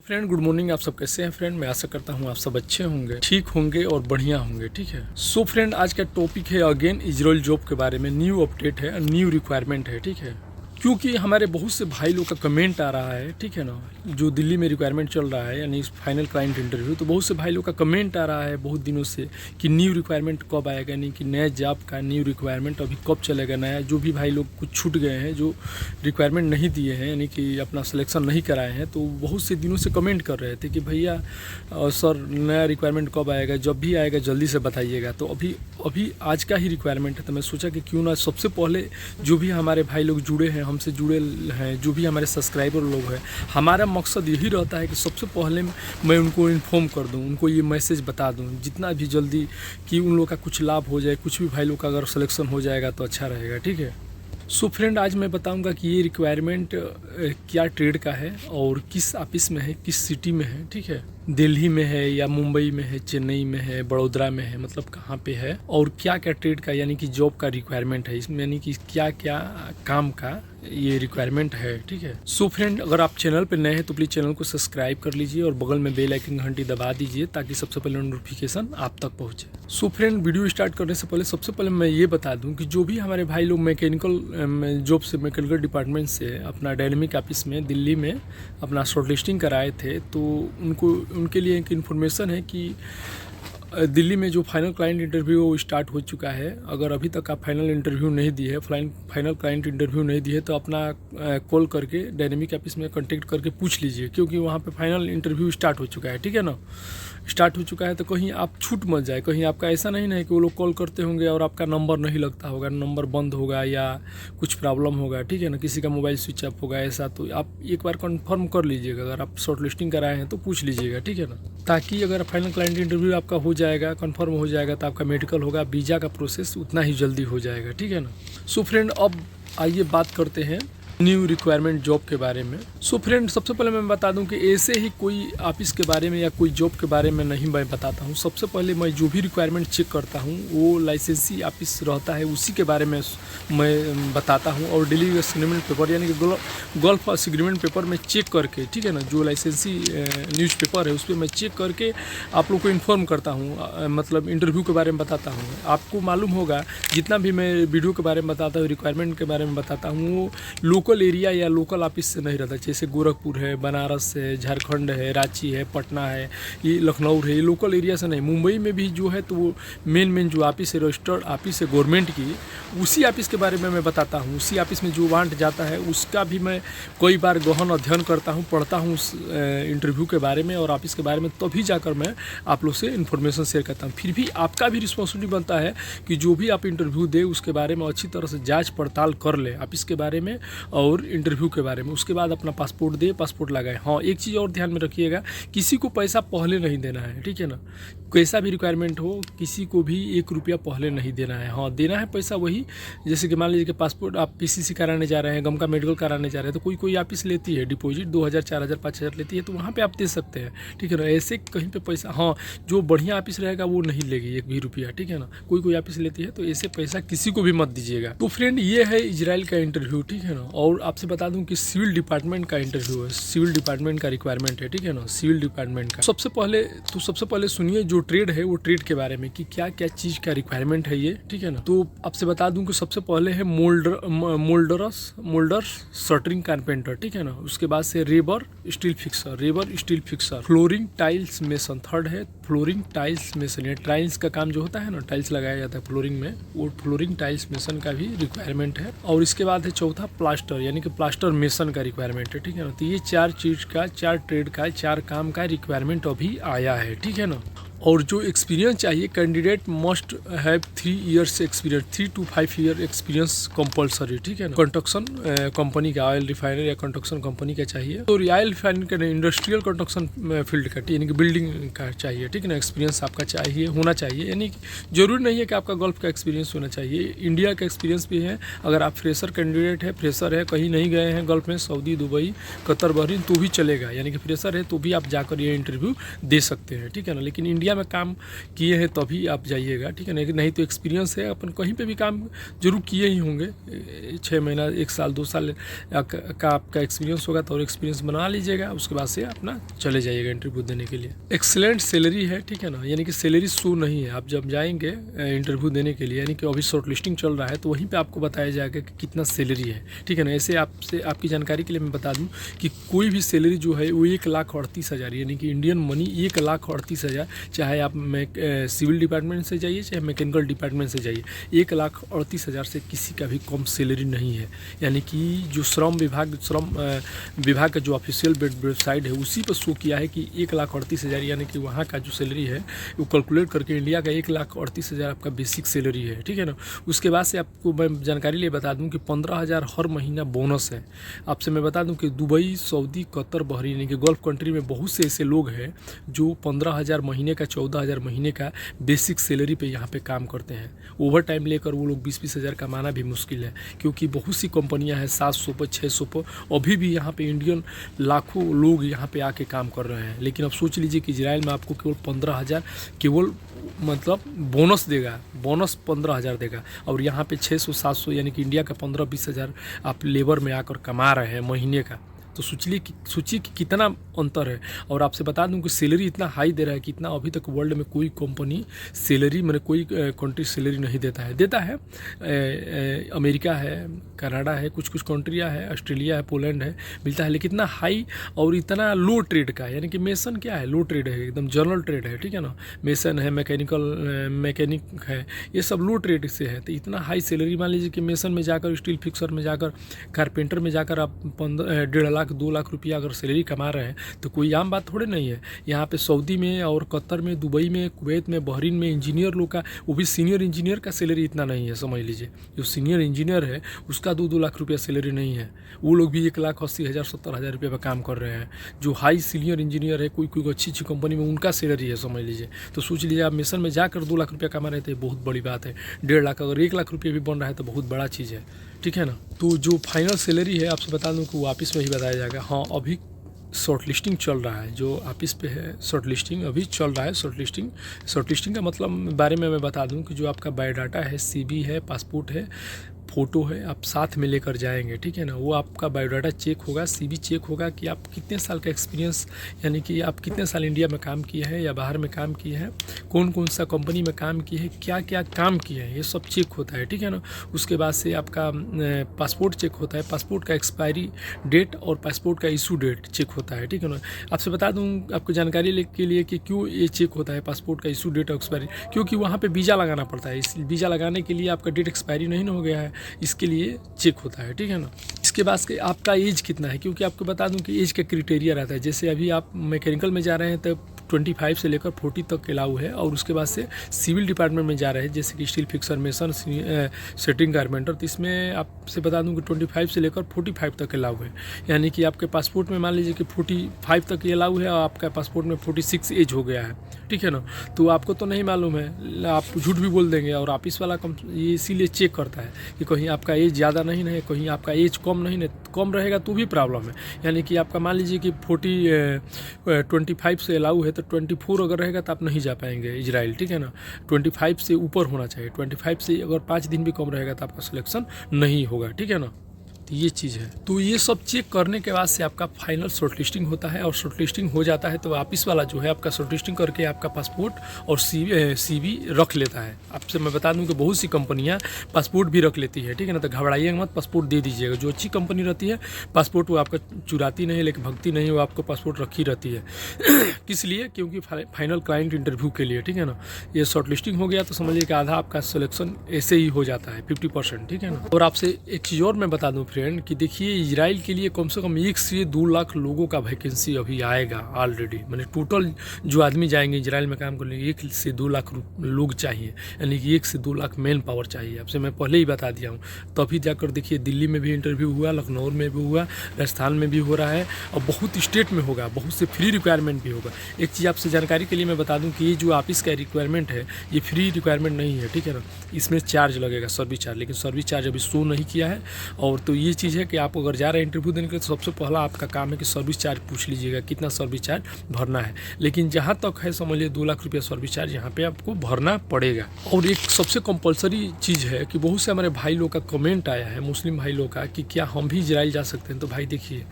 Friend good morning. आप सब कैसे हैं फ्रेंड? मैं आशा करता हूं आप सब अच्छे होंगे, ठीक होंगे और बढ़िया होंगे। ठीक है। सो फ्रेंड आज का टॉपिक है अगेन इजराइल जॉब के बारे में। न्यू अपडेट है, न्यू रिक्वायरमेंट है। ठीक है। क्योंकि हमारे बहुत से भाई लोग का कमेंट आ रहा है, ठीक है ना, जो दिल्ली में रिक्वायरमेंट चल रहा है यानी फाइनल क्लाइंट इंटरव्यू, तो बहुत से भाई लोग का कमेंट आ रहा है बहुत दिनों से कि न्यू रिक्वायरमेंट कब आएगा, यानी कि नया जॉब का न्यू रिक्वायरमेंट अभी कब चलेगा नया। जो भी भाई लोग कुछ छूट गए हैं, जो रिक्वायरमेंट नहीं दिए हैं यानी कि अपना सिलेक्शन नहीं कराए हैं, तो बहुत से दिनों से कमेंट कर रहे थे कि भैया सर नया रिक्वायरमेंट कब आएगा, जब भी आएगा जल्दी से बताइएगा। तो अभी आज का ही रिक्वायरमेंट है, तो मैं सोचा कि क्यों ना सबसे पहले जो भी हमारे भाई लोग जुड़े हैं, हमसे जुड़े हैं, जो भी हमारे सब्सक्राइबर लोग हैं, हमारा मकसद यही रहता है कि सबसे पहले मैं उनको इन्फॉर्म कर दूं, उनको ये मैसेज बता दूं जितना भी जल्दी, कि उन लोग का कुछ लाभ हो जाए। कुछ भी भाई लोग का अगर सिलेक्शन हो जाएगा तो अच्छा रहेगा। ठीक है। सो फ्रेंड आज मैं बताऊंगा कि ये रिक्वायरमेंट क्या ट्रेड का है और किस ऑफिस में है, किस सिटी में है। ठीक है। दिल्ली में है या मुंबई में है, चेन्नई में है, बड़ोदरा में है, मतलब कहाँ पे है और क्या क्या ट्रेड का यानी कि जॉब का रिक्वायरमेंट है इसमें, यानी कि क्या क्या काम का ये रिक्वायरमेंट है। ठीक है। सो फ्रेंड अगर आप चैनल पर नए हैं तो प्लीज़ चैनल को सब्सक्राइब कर लीजिए और बगल में बेल आइकन घंटी दबा दीजिए ताकि सबसे पहले नोटिफिकेशन आप तक पहुँचे। सो फ्रेंड वीडियो स्टार्ट करने से पहले सबसे पहले मैं ये बता दूं कि जो भी हमारे भाई लोग मैकेनिकल जॉब से, मैकेनिकल डिपार्टमेंट से अपना डायनेमिक ऑफिस में दिल्ली में अपना शॉर्टलिस्टिंग कराए थे, तो उनके लिए एक इन्फॉर्मेशन है कि दिल्ली में जो फाइनल क्लाइंट इंटरव्यू स्टार्ट हो चुका है। अगर अभी तक आप फाइनल इंटरव्यू नहीं दिए है, फाइनल क्लाइंट इंटरव्यू नहीं दिए तो अपना कॉल करके डायनेमिक ऑफिस में कांटेक्ट करके पूछ लीजिए, क्योंकि वहाँ पे फाइनल इंटरव्यू स्टार्ट हो चुका है। ठीक है ना, स्टार्ट हो चुका है, तो कहीं आप छूट मत जाए। कहीं आपका ऐसा नहीं है कि वो लोग कॉल करते होंगे और आपका नंबर नहीं लगता होगा, नंबर बंद होगा या कुछ प्रॉब्लम होगा। ठीक है ना, किसी का मोबाइल स्विच ऑफ होगा, ऐसा तो आप एक बार कंफर्म कर लीजिएगा। अगर आप शॉर्ट लिस्टिंग कराए हैं तो पूछ लीजिएगा। ठीक है ना, ताकि अगर फाइनल क्लाइंट इंटरव्यू आपका हो जाएगा, कंफर्म हो जाएगा, तो आपका मेडिकल होगा, वीज़ा का प्रोसेस उतना ही जल्दी हो जाएगा। ठीक है ना। सो फ्रेंड अब आइए बात करते हैं न्यू रिक्वायरमेंट जॉब के बारे में। सो फ्रेंड सबसे पहले मैं बता दूं कि ऐसे ही कोई ऑफिस के बारे में या कोई जॉब के बारे में नहीं मैं बताता हूं। सबसे पहले मैं जो भी रिक्वायरमेंट चेक करता हूं वो लाइसेंसी ऑफिस रहता है, उसी के बारे में मैं बताता हूं। और डेली एग्रीमेंट पेपर यानी कि गल्फ एग्रीमेंट पेपर में चेक करके, ठीक है ना, जो लाइसेंसी न्यूज़पेपर है उस पर मैं चेक करके आप लोग को इन्फॉर्म करता हूँ, मतलब इंटरव्यू के बारे में बताता हूँ। आपको मालूम होगा जितना भी मैं वीडियो के बारे में बताता हूँ, रिक्वायरमेंट के बारे में बताता हूँ, वो लोकल एरिया या लोकल ऑफिस से नहीं रहता। जैसे गोरखपुर है, बनारस है, झारखंड है, रांची है, पटना है, ये लखनऊ है, ये लोकल एरिया से नहीं। मुंबई में भी जो है तो वो मेन जो ऑफिस है, रजिस्टर्ड ऑफिस है गवर्नमेंट की, उसी ऑफिस के बारे में मैं बताता हूँ। उसी ऑफिस में जो वांट जाता है उसका भी मैं कई बार गहन अध्ययन करता हूँ, पढ़ता हूँ उस इंटरव्यू के बारे में और ऑफिस के बारे में, तभी जाकर मैं आप लोग से इन्फॉर्मेशन शेयर करता हूँ। फिर भी आपका भी रिस्पॉन्सिबिलिटी बनता है कि जो भी आप इंटरव्यू दे उसके बारे में अच्छी तरह से जाँच पड़ताल कर ले, ऑफिस के बारे में और इंटरव्यू के बारे में। उसके बाद अपना पासपोर्ट दे, पासपोर्ट लगाए। हाँ, एक चीज़ और ध्यान में रखिएगा, किसी को पैसा पहले नहीं देना है। ठीक है ना, कैसा भी रिक्वायरमेंट हो किसी को भी 1 रुपया पहले नहीं देना है। हाँ, देना है पैसा वही, जैसे कि मान लीजिए कि पासपोर्ट आप पीसीसी कराने जा रहे हैं, गम का मेडिकल कराने जा रहे हैं, तो कोई ऑफिस लेती है डिपॉजिट 2000, 4000, 5000 लेती है, तो वहाँ पे आप दे सकते हैं। ठीक है ना, ऐसे कहीं पे पैसा, हाँ, जो बढ़िया ऑफिस रहेगा वो नहीं लेगी 1 भी रुपया। ठीक है ना, कोई ऑफिस लेती है, तो ऐसे पैसा किसी को भी मत दीजिएगा। तो फ्रेंड ये है इजराइल का इंटरव्यू। ठीक है ना, और आपसे बता दूं कि सिविल डिपार्टमेंट का इंटरव्यू है, सिविल डिपार्टमेंट का रिक्वायरमेंट है। ठीक है ना, सिविल डिपार्टमेंट का। सबसे पहले सुनिए जो ट्रेड है वो ट्रेड के बारे में कि क्या क्या चीज़ का रिक्वायरमेंट है ये। ठीक है ना, तो आपसे बता दूं कि सबसे पहले है मोल्डर शटरिंग कारपेंटर। ठीक है ना, उसके बाद से rebar steel fixer, flooring tiles mason. Third है फ्लोरिंग टाइल्स मेसन, टाइल्स का काम जो होता है ना, टाइल्स लगाया जाता है फ्लोरिंग में, वो फ्लोरिंग टाइल्स मेसन का भी रिक्वायरमेंट है। और इसके बाद है चौथा प्लास्टर, यानी कि प्लास्टर मेसन का रिक्वायरमेंट है। ठीक है ना, तो ये 4 चीज़ का, 4 ट्रेड का, 4 काम का रिक्वायरमेंट अभी आया है। ठीक है ना, और जो एक्सपीरियंस चाहिए, candidate must have 3 years experience, 3 to 5 year experience compulsory. ठीक है ना, कंस्ट्रक्शन कंपनी का, ऑयल रिफाइनर या कंस्ट्रक्शन कंपनी का चाहिए, तो ऑयल रिफाइनर का इंडस्ट्रियल कंस्ट्रक्शन फील्ड का, यानी कि बिल्डिंग का चाहिए। ठीक है ना, एक्सपीरियंस आपका चाहिए, होना चाहिए, यानी कि जरूरी नहीं है कि आपका गल्फ का एक्सपीरियंस होना चाहिए, इंडिया का एक्सपीरियंस भी है। अगर आप फ्रेशर कैंडिडेट है, फ्रेशर है, कहीं नहीं गए हैं गल्फ में, सऊदी, दुबई, कतर, बहरीन, तो भी चलेगा, यानी कि फ्रेशर है तो भी आप जाकर ये इंटरव्यू दे सकते हैं। ठीक है ना, लेकिन इंडिया इंडिया में काम किए हैं तभी आप जाइएगा, ठीक है ना। नहीं तो एक्सपीरियंस है, अपन कहीं पे भी काम जरूर किए ही होंगे, 6 महीना 1 साल 2 साल का आपका एक्सपीरियंस होगा तो एक्सपीरियंस बना लीजिएगा, उसके बाद से अपना चले जाइएगा इंटरव्यू देने के लिए। एक्सेलेंट सैलरी है, ठीक है ना, यानी कि सैलरी शो नहीं है। आप जब जाएंगे इंटरव्यू देने के लिए, यानी कि अभी शॉर्ट लिस्टिंग चल रहा है, तो वहीं पे आपको बताया जाएगा कि कितना सैलरी है, ठीक है ना। ऐसे आपसे आपकी जानकारी के लिए मैं बता दूं कि कोई भी सैलरी जो है वो 1,38,000 यानी कि इंडियन मनी 1,38,000, चाहे आप सिविल डिपार्टमेंट से जाइए चाहे मैकेनिकल डिपार्टमेंट से जाइए, 1,38,000 से किसी का भी कम सैलरी नहीं है। यानी कि जो श्रम विभाग का जो ऑफिशियल वेबसाइट है उसी पर शो किया है कि 1,38,000 यानी कि वहाँ का जो सैलरी है वो कैलकुलेट करके इंडिया का 1,38,000 आपका बेसिक सैलरी है, ठीक है ना। उसके बाद से आपको मैं जानकारी लिए बता दूं कि 15,000 हर महीना बोनस है। आपसे मैं बता दूं कि दुबई, सऊदी, कतर, बहरीन यानी कि गल्फ कंट्री में बहुत से ऐसे लोग हैं जो 15,000 महीने का, 14,000 महीने का बेसिक सैलरी पे यहाँ पे काम करते हैं। ओवर टाइम लेकर वो लोग 20-20 हज़ार कमाना भी मुश्किल है, क्योंकि बहुत सी कंपनियां हैं 700 पर 600 पर, अभी भी यहाँ पे इंडियन लाखों लोग यहाँ पे आके काम कर रहे हैं। लेकिन अब सोच लीजिए कि इजराइल में आपको केवल 15,000 केवल मतलब बोनस देगा, बोनस 15,000 देगा, और यहाँ पे 600-700 यानी कि इंडिया का 15-20 हज़ार आप लेबर में आकर कमा रहे हैं महीने का। तो सोचिए कि कितना अंतर है। और आपसे बता दूं कि सैलरी इतना हाई दे रहा है कि इतना अभी तक वर्ल्ड में कोई कंपनी सैलरी मैंने कोई कंट्री सैलरी नहीं देता है। अमेरिका है, कनाडा है, कुछ कंट्रियाँ है, ऑस्ट्रेलिया है, पोलैंड है, मिलता है, लेकिन इतना हाई और इतना लो ट्रेड का, यानी कि मेसन क्या है, लो ट्रेड है, एकदम जनरल ट्रेड है, ठीक है ना। मेसन है, मैकेनिक है, ये सब लो ट्रेड से है। तो इतना हाई सैलरी, मान लीजिए कि मेसन में जाकर, स्टील फिक्सर में जाकर, कारपेंटर में जाकर आप 1.5 लाख 2 लाख रुपया अगर सैलरी कमा रहे हैं तो कोई आम बात थोड़े नहीं है। यहाँ पे सऊदी में और कतर में, दुबई में, कुवैत में, बहरीन में इंजीनियर लोग का, वो भी सीनियर इंजीनियर का सैलरी इतना नहीं है। समझ लीजिए जो सीनियर इंजीनियर है उसका 2-2 लाख रुपया सैलरी नहीं है, वो लोग भी 1,80,000 70,000 रुपये पर काम कर रहे हैं। जो हाई सीनियर इंजीनियर है कोई अच्छी कंपनी में, उनका सैलरी है, समझ लीजिए। तो सोच लीजिए आप मिशन में जाकर 2 लाख रुपया कमा रहे थे, बहुत बड़ी बात है। 1.5 लाख अगर 1 लाख रुपये भी बन रहा है तो बहुत बड़ा चीज़ है, ठीक है ना। तो जो फाइनल सैलरी है आपसे बता दूं कि वो ऑफिस में ही बताया जाएगा। हाँ, अभी शॉर्ट लिस्टिंग चल रहा है, जो ऑफिस पे है शॉर्ट लिस्टिंग अभी चल रहा है। शॉर्ट लिस्टिंग का मतलब बारे में मैं बता दूं कि जो आपका बायोडाटा है, CV है, पासपोर्ट है, फ़ोटो है, आप साथ में लेकर जाएंगे, ठीक है ना। वो आपका बायोडाटा चेक होगा, CV चेक होगा कि आप कितने साल का एक्सपीरियंस, यानी कि आप कितने साल इंडिया में काम किए हैं या बाहर में काम किए हैं, कौन सा कंपनी में काम किए हैं, क्या काम किए हैं, ये सब चेक होता है, ठीक है ना। उसके बाद से आपका पासपोर्ट चेक होता है, पासपोर्ट का एक्सपायरी डेट और पासपोर्ट का इशू डेट चेक होता है, ठीक है ना। आपसे बता दूँ आपको जानकारी के लिए कि क्यों ये चेक होता है पासपोर्ट का इशू डेट और एक्सपायरी, क्योंकि वहाँ पर वीज़ा लगाना पड़ता है। इस वीज़ा लगाने के लिए आपका डेट एक्सपायरी नहीं हो गया है, इसके लिए चेक होता है, ठीक है ना। इसके बाद आपका एज कितना है, क्योंकि आपको बता दूं कि एज का क्राइटेरिया रहता है। जैसे अभी आप मैकेनिकल में जा रहे हैं तो 25 से लेकर 40 तक अलाउ है, और उसके बाद से सिविल डिपार्टमेंट में जा रहे हैं जैसे कि steel fixer, mason, setting carpenter, तो इसमें आपसे बता दूं कि 25 से लेकर 45 तक अलाउ है। यानी कि आपके पासपोर्ट में मान लीजिए कि 45 तक अलाउ है और आपका पासपोर्ट में 46 एज हो गया है, ठीक है ना। तो आपको तो नहीं मालूम है, आप झूठ भी बोल देंगे, और ऑफिस वाला ये इसीलिए चेक करता है कि कहीं आपका एज ज़्यादा नहीं है, कहीं आपका एज कम नहीं है। कम रहेगा तो भी प्रॉब्लम है। यानी कि आपका मान लीजिए कि 25 से अलाउ है तो 24 अगर रहेगा तो आप नहीं जा पाएंगे इजराइल, ठीक है ना। 25 से ऊपर होना चाहिए, 25 से अगर 5 दिन भी कम रहेगा तो आपका सिलेक्शन नहीं होगा, ठीक है ना। तो ये चीज़ है। तो ये सब चेक करने के बाद से आपका फाइनल शॉर्ट लिस्टिंग होता है, और शॉर्ट लिस्टिंग हो जाता है तो ऑफिस वाला जो है आपका शॉर्ट लिस्टिंग करके आपका पासपोर्ट और CV रख लेता है। आपसे मैं बता दूं कि बहुत सी कंपनियां पासपोर्ट भी रख लेती है, ठीक है ना। तो घबराइएगा मत, पासपोर्ट दे दीजिएगा। जो अच्छी कंपनी रहती है पासपोर्ट वो आपका चुराती नहीं, लेकिन भगती नहीं, वो आपको पासपोर्ट रखी रहती है। किस लिए? क्योंकि फाइनल क्लाइंट इंटरव्यू के लिए, ठीक है ना। ये शॉर्ट लिस्टिंग हो गया तो समझिए कि आधा आपका सिलेक्शन ऐसे ही हो जाता है, 50%, ठीक है ना। और आपसे एक चीज़ और मैं बता दूं फ्रेंड कि देखिए इजराइल के लिए कम से कम 1 से 2 लाख लोगों का वैकेंसी अभी आएगा ऑलरेडी। मैंने टोटल जो आदमी जाएंगे इजराइल में काम करने 1 से 2 लाख लोग चाहिए, यानी कि 1 से 2 लाख मैन पावर चाहिए। आपसे मैं पहले ही बता दिया हूँ। तभी जाकर देखिए दिल्ली में भी इंटरव्यू हुआ, लखनऊ में भी हुआ, राजस्थान में भी हो रहा है, और बहुत स्टेट में होगा, बहुत से फ्री रिक्वायरमेंट भी होगा। एक चीज़ आपसे जानकारी के लिए मैं बता दूँ कि ये जो ऑफिस का रिक्वायरमेंट है ये फ्री रिक्वायरमेंट नहीं है, ठीक है ना। इसमें चार्ज लगेगा, सर्विस चार्ज, लेकिन सर्विस चार्ज अभी शो नहीं किया है। और तो ये चीज़ है कि आप अगर जा रहे हैं इंटरव्यू देने के लिए तो सबसे पहला आपका काम है कि सर्विस चार्ज पूछ लीजिएगा, कितना सर्विस चार्ज भरना है। लेकिन जहाँ तक है समझ लीजिए 2 लाख रुपया सर्विस चार्ज यहाँ पे आपको भरना पड़ेगा। और एक सबसे कंपलसरी चीज़ है कि बहुत से हमारे भाई लोग का कमेंट आया है, मुस्लिम भाई लोग का, कि क्या हम भी इजराइल जा सकते हैं। तो भाई देखिए,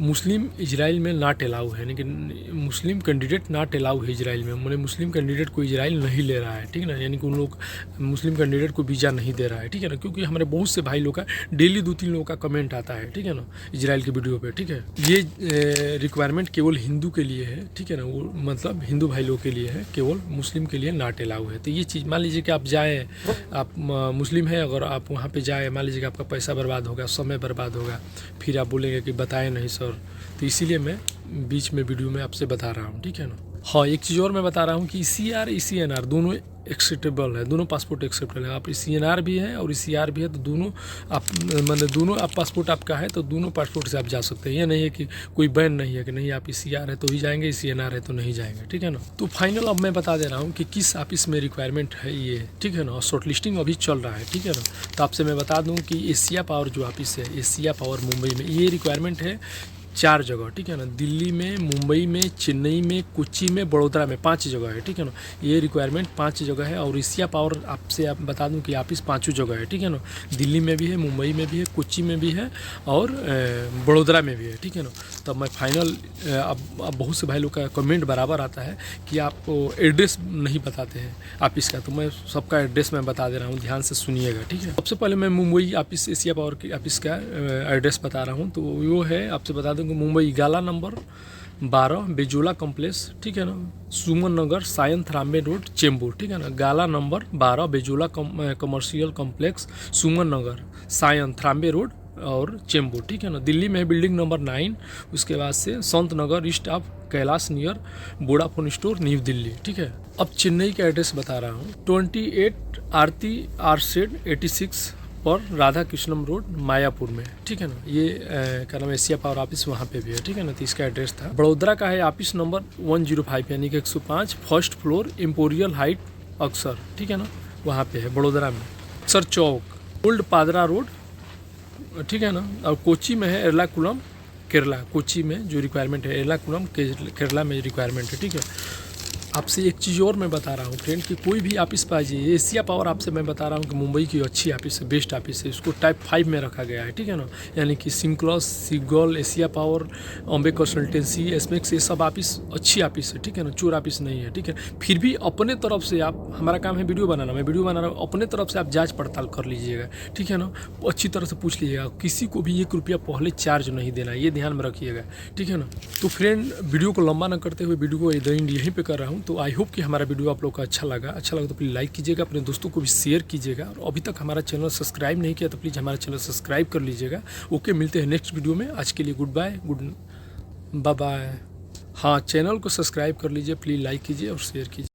मुस्लिम इजराइल में नॉट अलाउ है, लेकिन मुस्लिम कैंडिडेट नॉट अलाउ है इजराइल में। मैंने मुस्लिम कैंडिडेट को इजराइल नहीं ले रहा है, ठीक है ना, यानी कि उन लोग मुस्लिम कैंडिडेट को वीज़ा नहीं दे रहा है, ठीक है ना, क्योंकि हमारे बहुत से भाई लोग का डेली 2-3 लोगों का कमेंट आता है, ठीक है ना, इजराइल की वीडियो पे, ठीक है। ये रिक्वायरमेंट केवल हिंदू के लिए है, ठीक है ना, वो मतलब हिंदू भाई लोग के लिए है, केवल मुस्लिम के लिए नॉट अलाउ है। तो ये चीज़ मान लीजिए कि आप जाएँ, आप मुस्लिम हैं, अगर आप वहाँ पर जाए, मान लीजिए कि आपका पैसा बर्बाद होगा, समय बर्बाद होगा, फिर आप बोलेंगे कि बताएं नहीं सर। तो इसीलिए मैं बीच में वीडियो में आपसे बता रहा हूँ, ठीक है ना। हाँ, एक चीज़ और मैं बता रहा हूँ कि ECR ECNR दोनों एक्सेप्टेबल है, दोनों पासपोर्ट एक्सेप्टेबल है। आप ECNR भी है और ECR भी है, तो दोनों आप मतलब दोनों आप पासपोर्ट आपका है तो दोनों पासपोर्ट से आप जा सकते हैं। ये नहीं है कि कोई बैन नहीं है कि नहीं आप ECR है तो ही जाएंगे, ECNR है तो नहीं जाएंगे, ठीक है ना। तो फाइनल अब मैं बता दे रहा हूँ कि किस ऑफिस में रिक्वायरमेंट है ये, ठीक है ना, और शॉर्ट लिस्टिंग अभी चल रहा है, ठीक है ना। तो आपसे मैं बता दूँ कि एशिया पावर जो ऑफिस है, एशिया पावर मुंबई में, ये रिक्वायरमेंट है 4 जगह, ठीक है ना, दिल्ली में, मुंबई में, चेन्नई में, कोच्चि में, बड़ोदरा में, 5 जगह है, ठीक है ना। ये रिक्वायरमेंट 5 जगह है। और एशिया पावर आपसे आप बता दूं कि ऑफिस 5 जगह है, ठीक है ना, दिल्ली में भी है, मुंबई में भी है, कोच्चि में भी है और बड़ोदरा में भी है, ठीक है ना। तब मैं फाइनल अब बहुत से भाई लोग का कमेंट बराबर आता है कि आप एड्रेस नहीं बताते हैं ऑफिस का, तो मैं सबका एड्रेस मैं बता दे रहा हूँ, ध्यान से सुनिएगा, ठीक है। सबसे पहले मैं मुंबई ऑफिस, एशिया पावर के ऑफिस का एड्रेस बता रहा हूँ। तो वो है, आपसे बता दूँ कि मुंबई गाला नंबर 12 बेजोला कॉम्प्लेक्स, ठीक है ना, सुमन नगर, सायन थराम्बे रोड, चेंबूर, ठीक है ना। गाला number 12 बेजोला commercial complex, Suman Nagar, Sion थराम्बे road और चेंबूर, ठीक है ना। दिल्ली में बिल्डिंग नंबर 9, उसके बाद से Sant Nagar east of Kailash near Vodafone store, New Delhi, ठीक है। अब चेन्नई का एड्रेस बता रहा हूँ, 28 आरती आरसेड 86 पर राधा कृष्णम रोड, मायापुर में, ठीक है ना। ये क्या नाम है, एशिया पावर ऑफिस वहाँ पे भी है, ठीक है ना। तो इसका एड्रेस था। बड़ोदरा का है ऑफिस नंबर 105 यानी कि 105, फर्स्ट फ्लोर, एम्पोरियल हाइट अक्सर, ठीक है ना, वहाँ पे है बड़ोदरा में। अक्सर चौक, ओल्ड पादरा रोड, ठीक है ना। और कोच्चि में है एर्नाकुलम केरला, कोच्चि में जो रिक्वायरमेंट है एर्नाकुलम केरला में रिक्वायरमेंट है, ठीक है। आपसे एक चीज़ और मैं बता रहा हूँ फ्रेंड कि कोई भी ऑफिस पा जाइए, एशिया पावर आपसे मैं बता रहा हूँ कि मुंबई की अच्छी ऑफिस है, बेस्ट ऑफिस है, इसको टाइप 5 में रखा गया है, ठीक है ना। यानी कि सिंक्लॉस, सिगल, एशिया पावर, अम्बे कंसल्टेंसी, एसमेक्स, ये सब ऑफिस अच्छी ऑफिस है, ठीक है ना, चोर ऑफिस नहीं है, ठीक है। फिर भी अपने तरफ से आप, हमारा काम है वीडियो बनाना, मैं वीडियो बना रहा हूँ, अपने तरफ से आप जाँच पड़ताल कर लीजिएगा, ठीक है ना, अच्छी तरह से पूछ लीजिएगा, किसी को भी 1 रुपया पहले चार्ज नहीं देना, ये ध्यान में रखिएगा, ठीक है ना। तो फ्रेंड वीडियो को लंबा न करते हुए वीडियो को यहीं पे कर रहा हूँ। तो आई होप कि हमारा वीडियो आप लोग को अच्छा लगा तो प्लीज़ लाइक कीजिएगा, अपने दोस्तों को भी शेयर कीजिएगा, और अभी तक हमारा चैनल सब्सक्राइब नहीं किया तो प्लीज़ हमारा चैनल सब्सक्राइब कर लीजिएगा। ओके, मिलते हैं नेक्स्ट वीडियो में। आज के लिए गुड बाय, बाय। हाँ, चैनल को सब्सक्राइब कर लीजिए, प्लीज़ लाइक कीजिए और शेयर कीजिए।